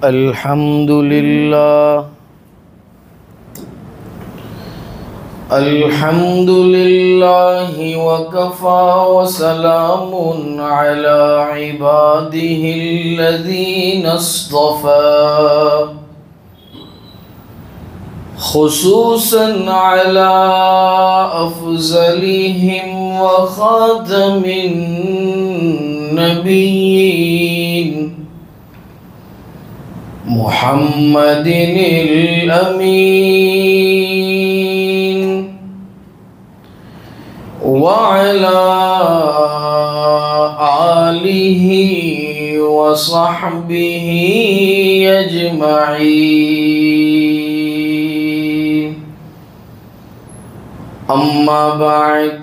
الحمد لله الحمد لله وكفى وسلام على عباده الذين اصطفى خصوصا على أفضلهم وخاتم النبيين محمد الأمين وعلى آله وصحبه أجمعين أما بعد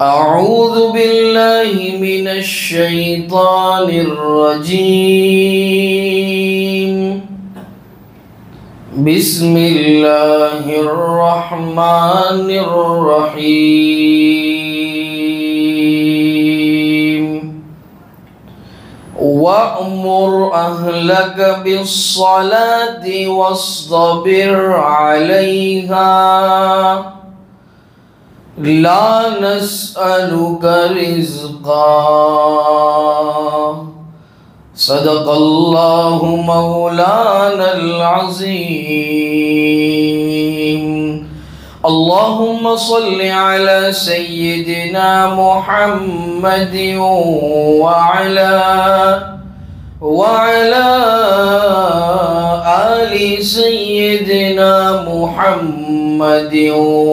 أعوذ بالله من الشيطان الرجيم بسم الله الرحمن الرحيم وأمر أهلك بالصلاة واصطبر عليها لا نسألك رزقا صدق الله مولانا العظيم اللهم صل على سيدنا محمد وعلى آل سيدنا محمد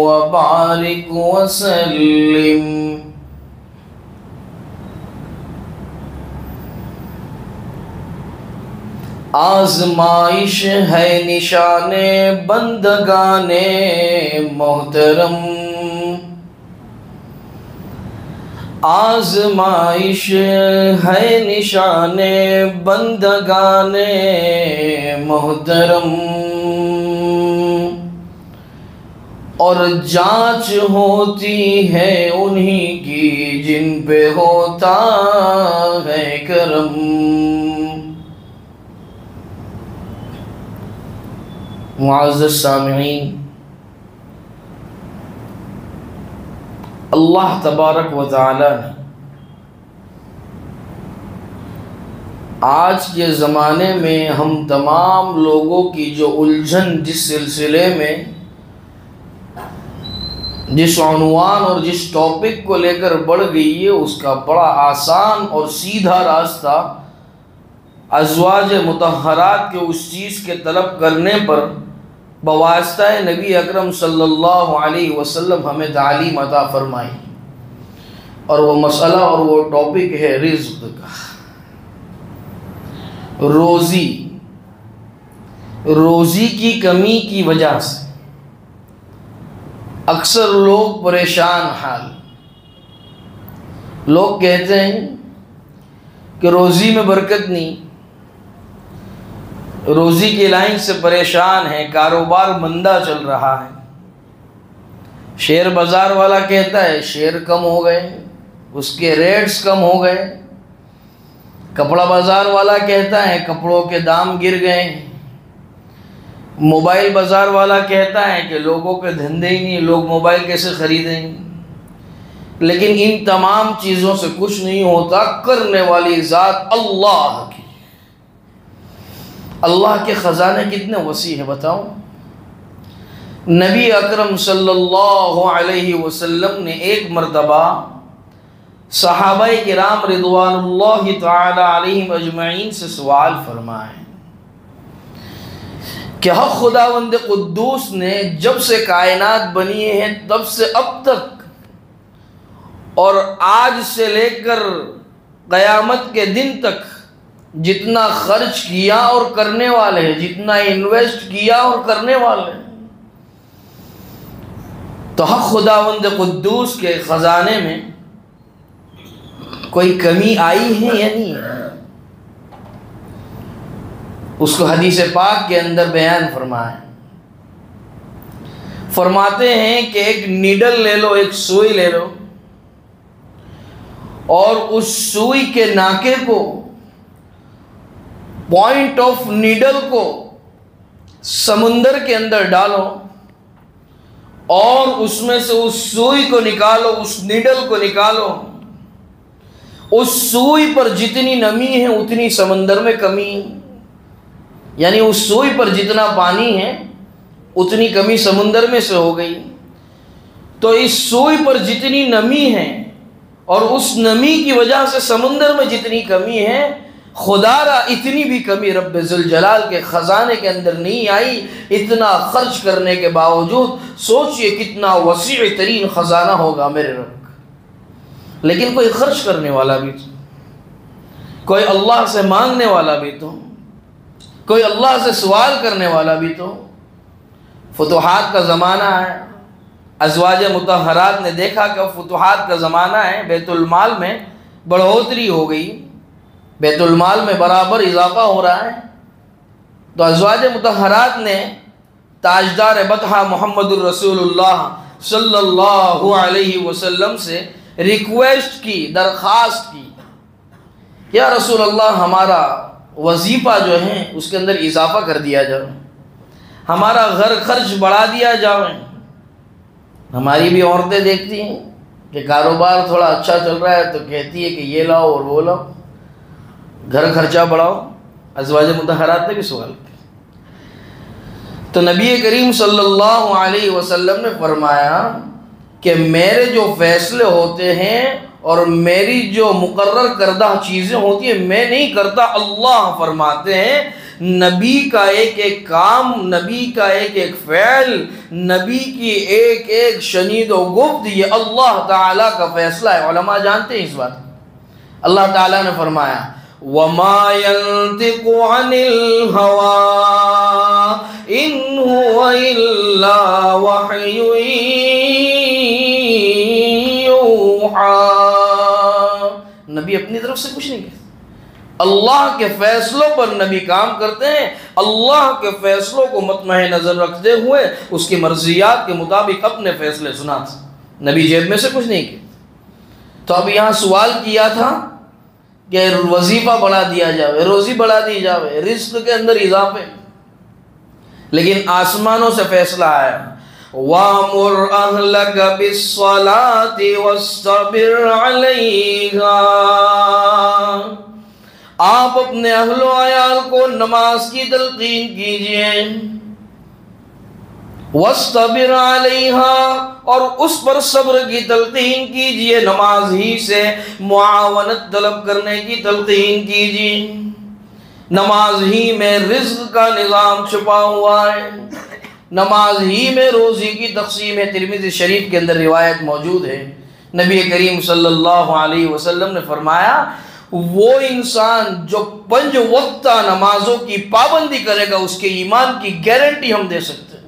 وبارك وسلم آزمائش ہے نشان بندگان محترم آزمائش ہے نشان بندگان محترم اور جانچ ہوتی ہے انہی کی جن پہ ہوتا ہے کرم معزز سامعین، اللہ تبارک و تعالی نے آج کے زمانے میں ہم تمام لوگوں کی جو الجھن جس سلسلے میں جس عنوان اور جس ٹاپک کو لے کر بڑھ گئی ہے، اس کا بڑا آسان اور سیدھا راستہ ازواج مطہرات کے اس چیز کے طلب کرنے پر بواسطہ نبی اکرم صلی اللہ علیہ وسلم ہمیں تعلیم عطا فرمائی، اور وہ مسئلہ اور وہ ٹاپک ہے رزق کا، روزی کی کمی کی وجہ سے اکثر لوگ پریشان حال، لوگ کہتے ہیں کہ روزی میں برکت نہیں، روزی کی لائن سے پریشان ہے، کاروبار مندہ چل رہا ہے، شیئر بازار والا کہتا ہے شیئر کم ہو گئے، اس کے ریٹس کم ہو گئے، کپڑا بازار والا کہتا ہے کپڑوں کے دام گر گئے، موبائل بازار والا کہتا ہے کہ لوگوں کے دھندے ہی نہیں، لوگ موبائل کیسے خریدیں گے۔ لیکن ان تمام چیزوں سے کچھ نہیں ہوتا، کرنے والی ذات اللہ کی، اللہ کے خزانے کتنے وسیع ہیں بتاؤ۔ نبی اکرم صلی اللہ علیہ وسلم نے ایک مرتبہ صحابہ کرام رضوان اللہ تعالی علیہم اجمعین سے سوال فرمائے کہ حق خداوند قدوس نے جب سے کائنات بنی ہیں تب سے اب تک اور آج سے لے کر قیامت کے دن تک جتنا خرچ کیا اور کرنے والے ہیں، جتنا انویسٹ کیا اور کرنے والے ہیں، تو حق خداوند قدوس کے خزانے میں کوئی کمی آئی ہے یا نہیں ہے؟ اس کو حدیث پاک کے اندر بیان فرماتے ہیں کہ ایک نیڈل لے لو، ایک سوئی لے لو، اور اس سوئی کے ناکے کو پوائنٹ آف نیڈل کو سمندر کے اندر ڈالو اور اس میں سے اس سوئی کو نکالو، اس نیڈل کو نکالو، اس سوئی پر جتنی نمی ہے اتنی سمندر میں کمی، یعنی اس سوئی پر جتنا پانی ہے اتنی کمی سمندر میں سے ہو گئی۔ تو اس سوئی پر جتنی نمی ہے اور اس نمی کی وجہ سے سمندر میں جتنی کمی ہے، خدا را اتنی بھی کمی رب ذوالجلال کے خزانے کے اندر نہیں آئی۔ اتنا خرچ کرنے کے باوجود سوچئے کتنا وسیع ترین خزانہ ہوگا میرے رب کا۔ لیکن کوئی خرچ کرنے والا بھی تو، کوئی اللہ سے مانگنے والا بھی تو، کوئی اللہ سے سوال کرنے والا بھی تو۔ فتوحات کا زمانہ ہے، ازواج مطہرات نے دیکھا کہ فتوحات کا زمانہ ہے، بیت المال میں بڑھوتری ہو گئی، بیت المال میں برابر اضافہ ہو رہا ہے، تو ازواج مطہرات نے تاجدار بطحہ محمد الرسول اللہ صلی اللہ علیہ وسلم سے ریکویسٹ کی، درخواست کی، یا رسول اللہ ہمارا وظیفہ جو ہے اس کے اندر اضافہ کر دیا جائے، ہمارا گھر خرچ بڑھا دیا جائے۔ ہماری بھی عورتیں دیکھتی ہیں کہ کاروبار تھوڑا اچھا چل رہا ہے تو کہتی ہے کہ یہ لاؤ اور وہ لاؤ، گھر خرچہ بڑھاؤ۔ ازواج مطہرات نے بھی سوال کیا، تو نبی کریم صلی اللہ علیہ وسلم نے فرمایا کہ میرے جو فیصلے ہوتے ہیں اور میری جو مقرر کردہ چیزیں ہوتی ہیں میں نہیں کرتا، اللہ فرماتے ہیں۔ نبی کا ایک ایک کام، نبی کا ایک ایک فعل، نبی کی ایک ایک شنید و گفت یہ اللہ تعالیٰ کا فیصلہ ہے۔ علماء جانتے ہیں اس بات۔ اللہ تعالیٰ نے فرمایا وَمَا يَنْطِقُ عَنِ الْهَوَىٰ إِنْ هُوَ إِلَّا وَحْيٌ يُوحَىٰ۔ نبی اپنی طرف سے کچھ نہیں کہتے، اللہ کے فیصلوں پر نبی کام کرتے ہیں، اللہ کے فیصلوں کو مطمع نظر رکھتے ہوئے اس کی مرضیات کے مطابق اپنے فیصلے سناتے، نبی جیب میں سے کچھ نہیں کہتے۔ تو اب یہاں سوال کیا تھا کہ وظیفہ بڑھا دیا جاوے، روزی بڑھا دی جاوے، رزق کے اندر اضافے، لیکن آسمانوں سے فیصلہ آیا وَأْمُرْ أَهْلَكَ بِالصَّلَاةِ وَاسْتَبِرْ عَلَيْهَا۔ آپ اپنے اہل و عیال کو نماز کی تلقین کیجئے، وَاسْتَبِرْ عَلَيْهَا، اور اس پر صبر کی تلقین کیجئے، نماز ہی سے معاونت طلب کرنے کی تلقین کیجئے۔ نماز ہی میں رزق کا نظام چھپا ہوا ہے، نماز ہی میں روزی کی تقسیم ہے۔ ترمذی شریف کے اندر روایت موجود ہے، نبی کریم صلی اللہ علیہ وسلم نے فرمایا وہ انسان جو 5 وقتہ نمازوں کی پابندی کرے گا اس کے ایمان کی گارنٹی ہم دے سکتے ہیں۔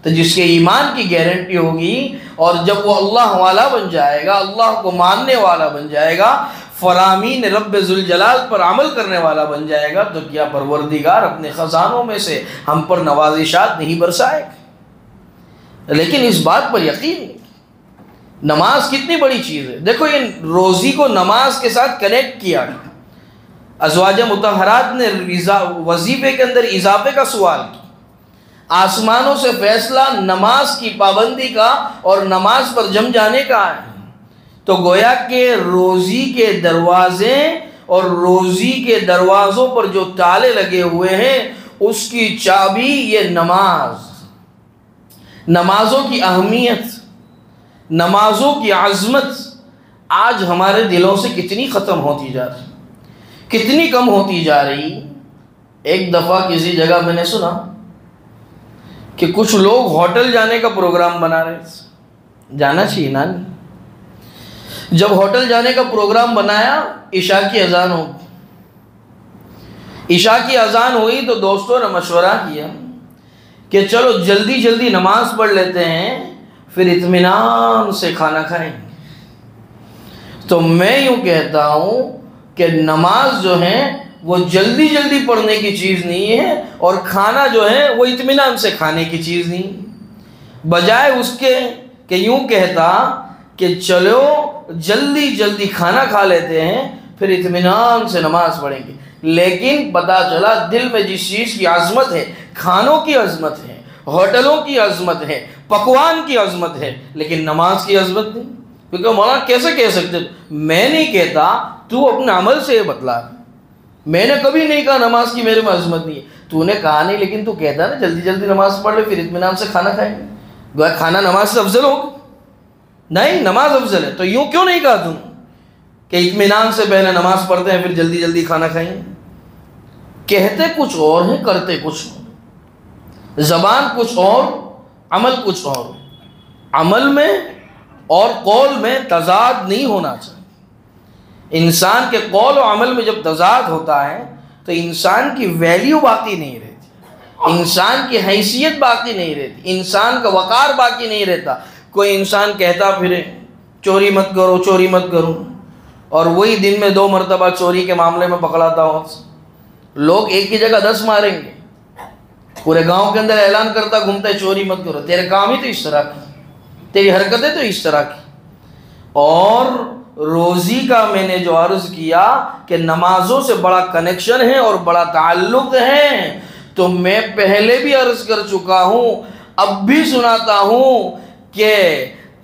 تو جس کے ایمان کی گارنٹی ہوگی اور جب وہ اللہ والا بن جائے گا، اللہ کو ماننے والا بن جائے گا، فرامین رب ذوالجلال پر عمل کرنے والا بن جائے گا، تو کیا پروردگار اپنے خزانوں میں سے ہم پر نوازشات نہیں برسائے گا؟ لیکن اس بات پر یقین نہیں۔ نماز کتنی بڑی چیز ہے، دیکھو یہ روزی کو نماز کے ساتھ کنیکٹ کیا گیا۔ ازواج مطہرات نے وظیفے کے اندر اضافے کا سوال کیا، آسمانوں سے فیصلہ نماز کی پابندی کا اور نماز پر جم جانے کا ہے۔ تو گویا کہ روزی کے دروازے اور روزی کے دروازوں پر جو تالے لگے ہوئے ہیں اس کی چابی یہ نماز، نمازوں کی اہمیت، نمازوں کی عظمت آج ہمارے دلوں سے کتنی ختم ہوتی جا رہی، کتنی کم ہوتی جا رہی۔ ایک دفعہ کسی جگہ میں نے سنا کہ کچھ لوگ ہوٹل جانے کا پروگرام بنا رہے تھے، جانا چاہیے نانی۔ جب ہوٹل جانے کا پروگرام بنایا، عشاء کی اذان ہو، عشاء کی اذان ہوئی تو دوستوں نے مشورہ کیا کہ چلو جلدی جلدی نماز پڑھ لیتے ہیں پھر اطمینان سے کھانا کھائیں گے۔ تو میں یوں کہتا ہوں کہ نماز جو ہے وہ جلدی جلدی پڑھنے کی چیز نہیں ہے اور کھانا جو ہے وہ اطمینان سے کھانے کی چیز نہیں، بجائے اس کے کہ یوں کہتا کہ چلو جلدی جلدی کھانا کھا لیتے ہیں پھر اطمینان سے نماز پڑھیں گے۔ لیکن پتہ چلا دل میں جس چیز کی عظمت ہے، کھانوں کی عظمت ہے، ہوٹلوں کی عظمت ہے، پکوان کی عظمت ہے، لیکن نماز کی عظمت نہیں۔ کیونکہ مولانا کیسے کہہ سکتے؟ میں نہیں کہتا، تو اپنے عمل سے یہ بتلا۔ میں نے کبھی نہیں کہا نماز کی میرے میں عظمت نہیں ہے، تو نے کہا نہیں، لیکن تو کہتا نا جلدی جلدی نماز پڑھ لے پھر اطمینان سے کھانا کھائیں گے۔ گویا کھانا نماز سے افضل ہوگا؟ نہیں، نماز افضل ہے۔ تو یوں کیوں نہیں کہا تم کہ اطمینان سے پہلے نماز پڑھتے ہیں پھر جلدی جلدی کھانا کھائیں گے؟ کہتے کچھ اور ہیں، کرتے کچھ اور، زبان کچھ اور، عمل کچھ اور۔ عمل میں اور قول میں تضاد نہیں ہونا چاہیے۔ انسان کے قول و عمل میں جب تضاد ہوتا ہے تو انسان کی ویلیو باقی نہیں رہتی، انسان کی حیثیت باقی نہیں رہتی، انسان کا وقار باقی نہیں رہتا۔ کوئی انسان کہتا پھرے چوری مت کرو، چوری مت کرو، اور وہی دن میں 2 مرتبہ چوری کے معاملے میں پکڑاتا ہو۔ لوگ ایک کی جگہ 10 ماریں گے، پورے گاؤں کے اندر اعلان کرتا گھومتا ہے چوری مت کرو۔ تیرے کام ہی تو اس طرح کی، تیری حرکتیں تو اس طرح کی۔ اور روزی کا میں نے جو عرض کیا کہ نمازوں سے بڑا کنیکشن ہے اور بڑا تعلق ہے، تو میں پہلے بھی عرض کر چکا ہوں، اب بھی سناتا ہوں کہ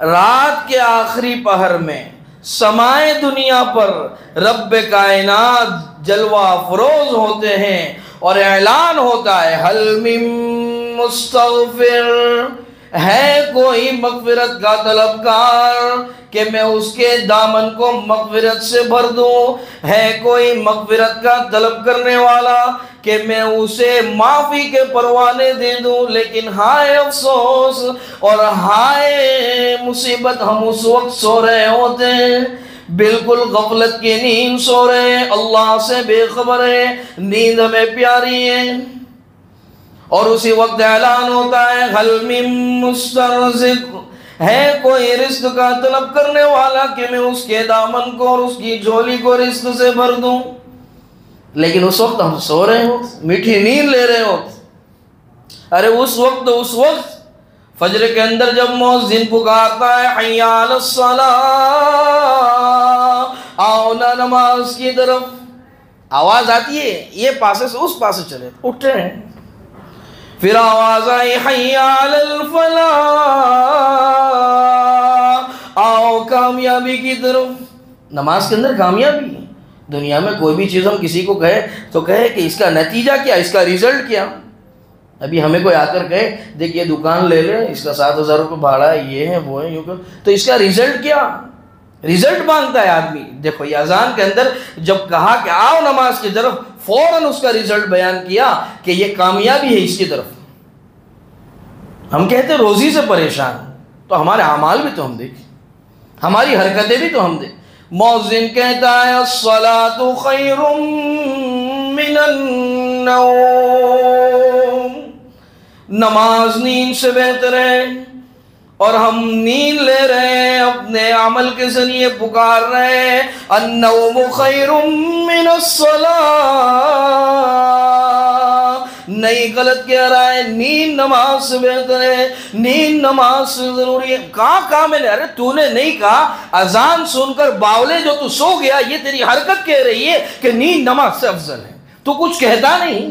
رات کے آخری پہر میں سمائے دنیا پر رب کائنات جلوہ افروز ہوتے ہیں اور اعلان ہوتا ہے حل من مستغفر، ہے کوئی مغفرت کا طلبگار کہ میں اس کے دامن کو مغفرت سے بھر دوں، ہے کوئی مغفرت کا طلب کرنے والا کہ میں اسے معافی کے پروانے دے دوں۔ لیکن ہائے افسوس اور ہائے مصیبت، ہم اس وقت سو رہے ہوتے ہیں، بالکل غفلت کی نیند سو رہے ہیں، اللہ سے بے خبر ہے، نیند ہمیں پیاری ہے، اور اسی وقت اعلان ہوتا ہے حل من مسترزق، ہے کوئی رزق کا طلب کرنے والا کہ میں اس کے دامن کو اور اس کی جھولی کو رزق سے بھر دوں۔ لیکن اس وقت ہم سو رہے ہو، میٹھی نیند لے رہے ہو۔ ارے اس وقت فجر کے اندر جب مؤذن پکارتا ہے حی علی الصلاۃ، آؤ نا نماز کی طرف، آواز آتی ہے، یہ پاسے سے اس پاسے چلے اٹھتے ہیں، پھر آواز آئی حی علی الفلاح، آؤ کامیابی کی طرف۔ نماز کے اندر کامیابی ہے۔ دنیا میں کوئی بھی چیز ہم کسی کو کہے تو کہے کہ اس کا نتیجہ کیا، اس کا ریزلٹ کیا۔ ابھی ہمیں کوئی آ کر کہے دیکھ یہ دکان لے لے، اس کا 7,000 روپے بھاڑا ہے، یہ ہے وہ ہے، یوں تو اس کا ریزلٹ کیا؟ ریزلٹ مانگتا ہے آدمی۔ دیکھو یہ اذان کے اندر جب کہا کہ آؤ نماز کی طرف، فوراً اس کا ریزلٹ بیان کیا کہ یہ کامیابی ہے اس کی طرف۔ ہم کہتے روزی سے پریشان، تو ہمارے اعمال بھی تو ہم دیکھیں، ہماری حرکتیں بھی تو ہم دیکھیں۔ مؤذن کہتا ہے الصلاۃ خیر من النوم، نماز نیند سے بہتر ہے، اور ہم نیند لے رہے ہیں، اپنے عمل کے ذریعے پکار رہے ہیں النوم خیر من الصلاۃ، نہیں غلط کہہ رہا ہے، نیند نماز سے بہتر ہے، نیند نماز سے ضروری ہے۔ کہا میں نے، ارے تو نے نہیں کہا، اذان سن کر باولے جو تو سو گیا، یہ تیری حرکت کہہ رہی ہے کہ نیند نماز سے افضل ہے، تو کچھ کہتا نہیں،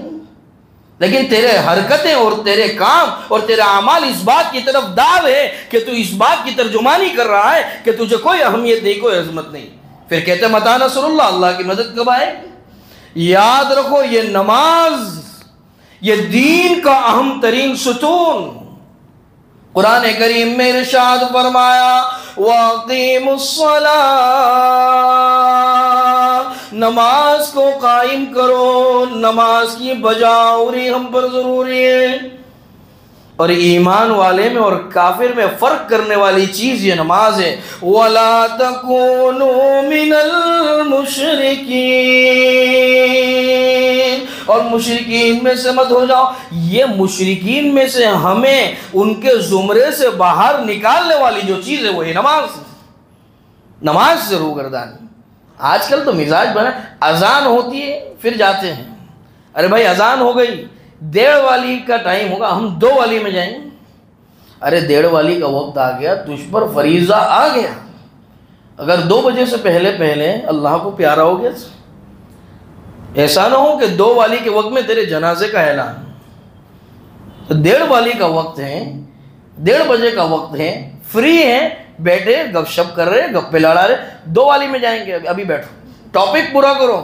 لیکن تیرے حرکتیں اور تیرے کام اور تیرے اعمال اس بات کی طرف دعوت ہے کہ تو اس بات کی ترجمانی کر رہا ہے کہ تجھے کوئی اہمیت نہیں، کوئی عظمت نہیں۔ پھر کہتے متى نصر اللہ، اللہ کی مدد کب آئے؟ یاد رکھو یہ نماز، یہ دین کا اہم ترین ستون۔ قرآن کریم میں ارشاد فرمایا وَأَقِيمُوا الصَّلَاةَ، نماز کو قائم کرو، نماز کی بجاوری ہم پر ضروری ہے۔ اور ایمان والے میں اور کافر میں فرق کرنے والی چیز یہ نماز ہے۔ وَلَا تَكُونُوا مِنَ الْمُشْرِكِينَ، اور مشرکین میں سے مت ہو جاؤ۔ یہ مشرکین میں سے ہمیں ان کے زمرے سے باہر نکالنے والی جو چیز ہے وہی نماز سے روگردانی۔ آج کل تو مزاج بنا، اذان ہوتی ہے پھر جاتے ہیں، ارے بھائی اذان ہو گئی، 1:30 والی کا ٹائم ہوگا، ہم 2 والی میں جائیں گے۔ ارے 1:30 والی کا وقت آ گیا، تجھ پر فریضہ آ گیا، اگر 2 بجے سے پہلے اللہ کو پیارا ہو گیا، ایسا نہ ہو کہ 2 والی کے وقت میں تیرے جنازے کا اعلان، تو 1:30 والی کا وقت ہے، 1:30 بجے کا وقت ہے، فری ہیں، بیٹھے گپ شپ کر رہے، گپے لڑا رہے، 2 والی میں جائیں گے، ابھی بیٹھو، ٹاپک پورا کرو،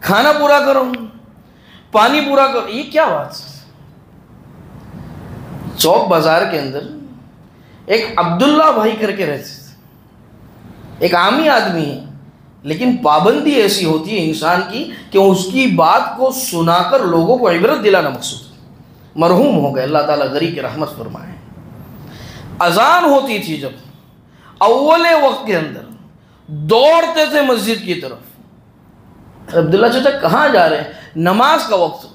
کھانا پورا کرو، پانی پورا کرو. یہ کیا بات؟ چوک بازار کے اندر ایک عبداللہ بھائی کر کے رہتے تھے، ایک عامی آدمی ہے، لیکن پابندی ایسی ہوتی ہے انسان کی کہ اس کی بات کو سنا کر لوگوں کو عبرت دلانا مقصود ہے. مرحوم ہو گئے، اللہ تعالیٰ غری کی رحمت فرمائے. اذان ہوتی تھی جب، اول وقت کے اندر دوڑتے تھے مسجد کی طرف. عبداللہ چچا کہاں جا رہے ہیں؟ نماز کا وقت.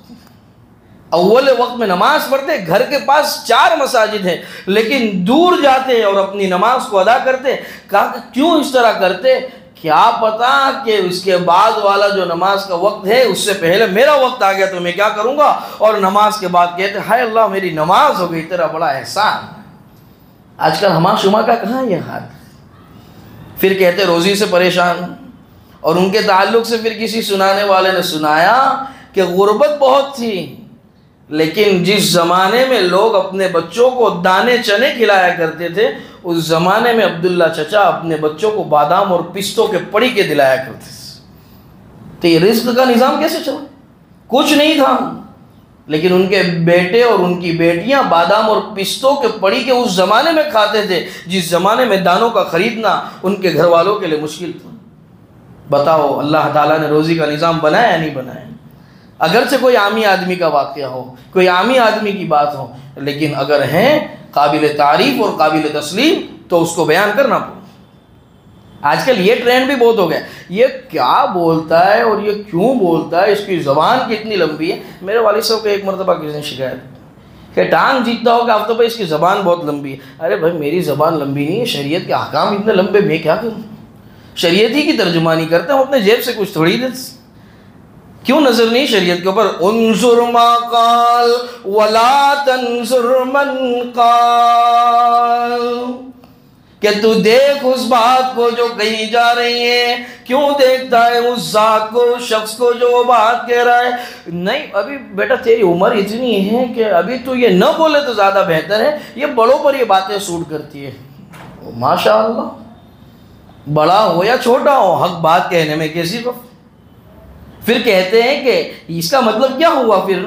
اول وقت میں نماز پڑھتے، گھر کے پاس 4 مساجد ہیں لیکن دور جاتے اور اپنی نماز کو ادا کرتے. کہا کہ کیوں اس طرح کرتے؟ کیا پتا کہ اس کے بعد والا جو نماز کا وقت ہے اس سے پہلے میرا وقت آ گیا تو میں کیا کروں گا. اور نماز کے بعد کہتے ہائے اللہ میری نماز ہو گئی، تیرا بڑا احسان. آج کل ہما شما کا کہاں یہ حال. پھر کہتے روزی سے پریشان. اور ان کے تعلق سے پھر کسی سنانے والے نے سنایا کہ غربت بہت تھی، لیکن جس زمانے میں لوگ اپنے بچوں کو دانے چنے کھلایا کرتے تھے، اس زمانے میں عبداللہ چچا اپنے بچوں کو بادام اور پستوں کے پڑی کے دلایا کرتے تھے. تو یہ رزق کا نظام کیسے چلا؟ کچھ نہیں تھا، لیکن ان کے بیٹے اور ان کی بیٹیاں بادام اور پستوں کے پڑی کے اس زمانے میں کھاتے تھے جس زمانے میں دانوں کا خریدنا ان کے گھر والوں کے لیے مشکل تھا. بتاؤ اللہ تعالیٰ نے روزی کا نظام بنایا یا نہیں بنایا؟ اگرچہ کوئی عامی آدمی کا واقعہ ہو، کوئی عامی آدمی کی بات ہو، لیکن اگر ہیں قابل تعریف اور قابل تسلیم تو اس کو بیان کرنا پڑے. آج کل یہ ٹرینڈ بھی بہت ہو گیا، یہ کیا بولتا ہے اور یہ کیوں بولتا ہے، اس کی زبان کتنی لمبی ہے. میرے والد صاحب کو ایک مرتبہ کسی نے شکایت کہ ٹانگ جیتتا ہو کہ اب تو بھائی اس کی زبان بہت لمبی ہے. ارے بھائی میری زبان لمبی نہیں ہے، شریعت کے احکام اتنے لمبے، میں کیا کروں؟ شریعت ہی کی ترجمانی کرتے ہیں، اپنے جیب سے کچھ تھوڑی دیتے. کیوں نظر نہیں شریعت کے اوپر؟ انظر ما قال ولا تنظر من قال، کہ تو دیکھ اس بات کو جو کہی جا رہی ہے، کیوں دیکھتا ہے اس ذات کو، شخص کو جو وہ بات کہہ رہا ہے. نہیں ابھی بیٹا تیری عمر اتنی ہے کہ ابھی تو یہ نہ بولے تو زیادہ بہتر ہے، یہ بڑوں پر یہ باتیں سوٹ کرتی ہے. ماشاء اللہ، بڑا ہو یا چھوٹا ہو، حق بات کہنے میں کیسی وقت. پھر کہتے ہیں کہ اس کا مطلب کیا ہوا پھر؟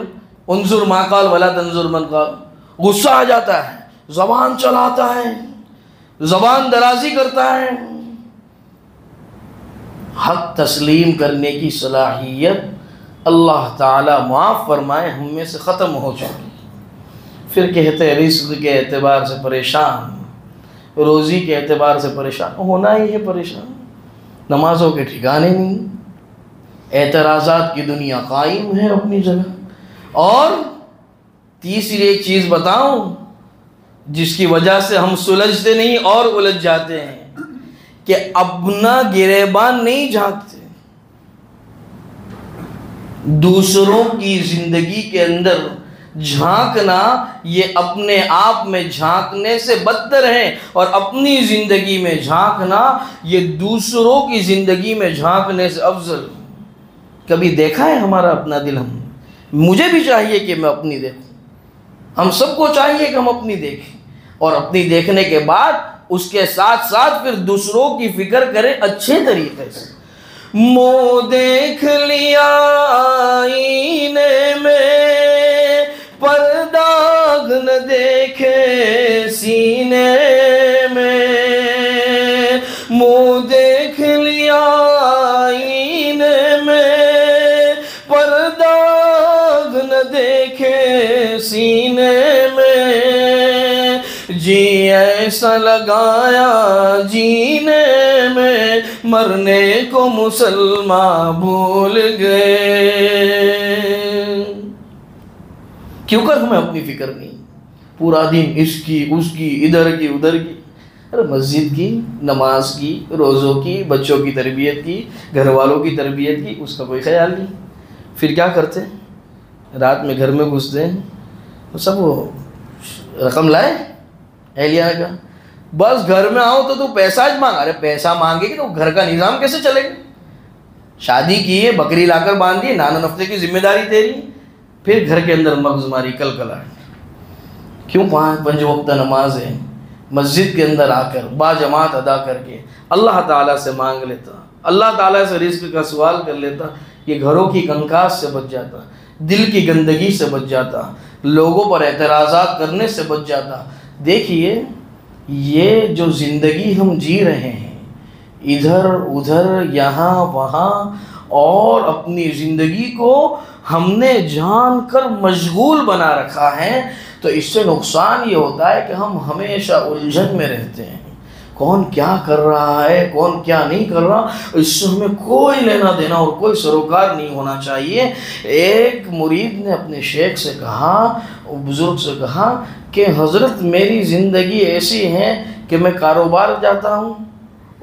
انظر ما قال ولا تنظر من قال. غصہ آ جاتا ہے، زبان چلاتا ہے، زبان درازی کرتا ہے. حق تسلیم کرنے کی صلاحیت اللہ تعالیٰ معاف فرمائے ہم میں سے ختم ہو چکی. پھر کہتے ہیں رزق کے اعتبار سے پریشان، روزی کے اعتبار سے پریشان ہونا ہی ہے. پریشان، نمازوں کے ٹھکانے نہیں، اعتراضات کی دنیا قائم ہے اپنی جگہ. اور تیسری ایک چیز بتاؤں جس کی وجہ سے ہم سلجھتے نہیں اور الجھ جاتے ہیں، کہ اپنا گریبان نہیں جھانکتے. دوسروں کی زندگی کے اندر جھانکنا یہ اپنے آپ میں جھانکنے سے بدتر ہے، اور اپنی زندگی میں جھانکنا یہ دوسروں کی زندگی میں جھانکنے سے افضل. کبھی دیکھا ہے ہمارا اپنا دل؟ مجھے بھی چاہیے کہ میں اپنی دیکھوں، ہم سب کو چاہیے کہ ہم اپنی دیکھیں، اور اپنی دیکھنے کے بعد اس کے ساتھ ساتھ پھر دوسروں کی فکر کریں اچھے طریقے سے. منہ دیکھ لیا آئینے میں، پر داغ نہ دیکھے سینے میں. منہ دیکھ لیا آئینے میں، پر داغ نہ دیکھے سینے میں. جی ایسا لگایا جینے میں، مرنے کو مسلمان بھول گئے. کیوں کر ہمیں اپنی فکر نہیں؟ پورا دن اس کی اس کی، ادھر کی ادھر کی. ارے مسجد کی، نماز کی، روزوں کی، بچوں کی تربیت کی، گھر والوں کی تربیت کی، اس کا کوئی خیال نہیں. پھر کیا کرتے ہیں؟ رات میں گھر میں گھستے ہیں، سب وہ رقم لائے اہلیہ کا، بس گھر میں آؤ تو پیسہ آج مانگ. ارے پیسہ مانگے گی تو گھر کا نظام کیسے چلے گا؟ شادی کی ہے، بکری لا کر باندھ دی، نانا نفتے کی ذمہ داری تیری، پھر گھر کے اندر مغز ماری کلکلاہٹ. کیوں؟ 5 وقت نماز ہے، مسجد کے اندر آ کر با جماعت ادا کر کے اللہ تعالیٰ سے مانگ لیتا، اللہ تعالیٰ سے رزق کا سوال کر لیتا، یہ گھروں کی کنکاس سے بچ جاتا، دل کی گندگی سے بچ جاتا، لوگوں پر اعتراضات کرنے سے بچ جاتا. دیکھیے یہ جو زندگی ہم جی رہے ہیں ادھر ادھر یہاں وہاں، اور اپنی زندگی کو ہم نے جان کر مشغول بنا رکھا ہے، تو اس سے نقصان یہ ہوتا ہے کہ ہم ہمیشہ الجھن میں رہتے ہیں. کون کیا کر رہا ہے، کون کیا نہیں کر رہا، اس سے ہمیں کوئی لینا دینا اور کوئی سروکار نہیں ہونا چاہیے. ایک مرید نے اپنے شیخ سے کہا، بزرگ سے کہا کہ حضرت میری زندگی ایسی ہے کہ میں کاروبار جاتا ہوں،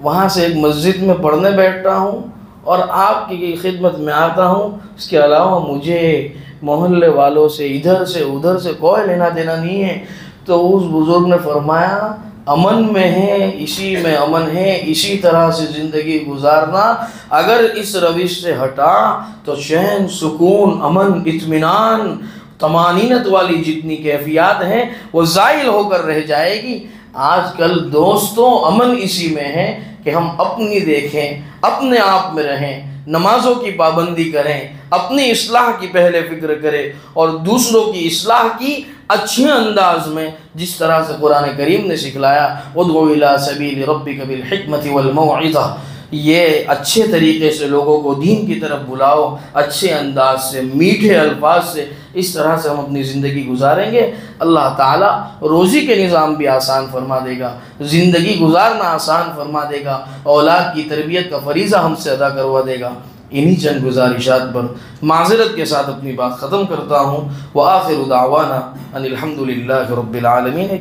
وہاں سے ایک مسجد میں پڑھنے بیٹھتا ہوں اور آپ کی خدمت میں آتا ہوں، اس کے علاوہ مجھے محلے والوں سے ادھر سے ادھر سے کوئی لینا دینا نہیں ہے. تو اس بزرگ نے فرمایا امن میں ہے، اسی میں امن ہے، اسی طرح سے زندگی گزارنا. اگر اس روش سے ہٹا تو چین، سکون، امن، اطمینان، طمانینت والی جتنی کیفیات ہیں وہ زائل ہو کر رہ جائے گی. آج کل دوستوں امن اسی میں ہے کہ ہم اپنی دیکھیں، اپنے آپ میں رہیں، نمازوں کی پابندی کریں، اپنی اصلاح کی پہلے فکر کریں اور دوسروں کی اصلاح کی اچھے انداز میں، جس طرح سے قرآن کریم نے سکھلایا ادعو الی سبیل ربک بالحکمت والموعظہ، یہ اچھے طریقے سے لوگوں کو دین کی طرف بلاؤ، اچھے انداز سے، میٹھے الفاظ سے. اس طرح سے ہم اپنی زندگی گزاریں گے اللہ تعالیٰ روزی کے نظام بھی آسان فرما دے گا، زندگی گزارنا آسان فرما دے گا، اولاد کی تربیت کا فریضہ ہم سے ادا کروا دے گا. انہی چند گزارشات پر معذرت کے ساتھ اپنی بات ختم کرتا ہوں. وآخر دعوانا ان الحمد للہ رب العالمین.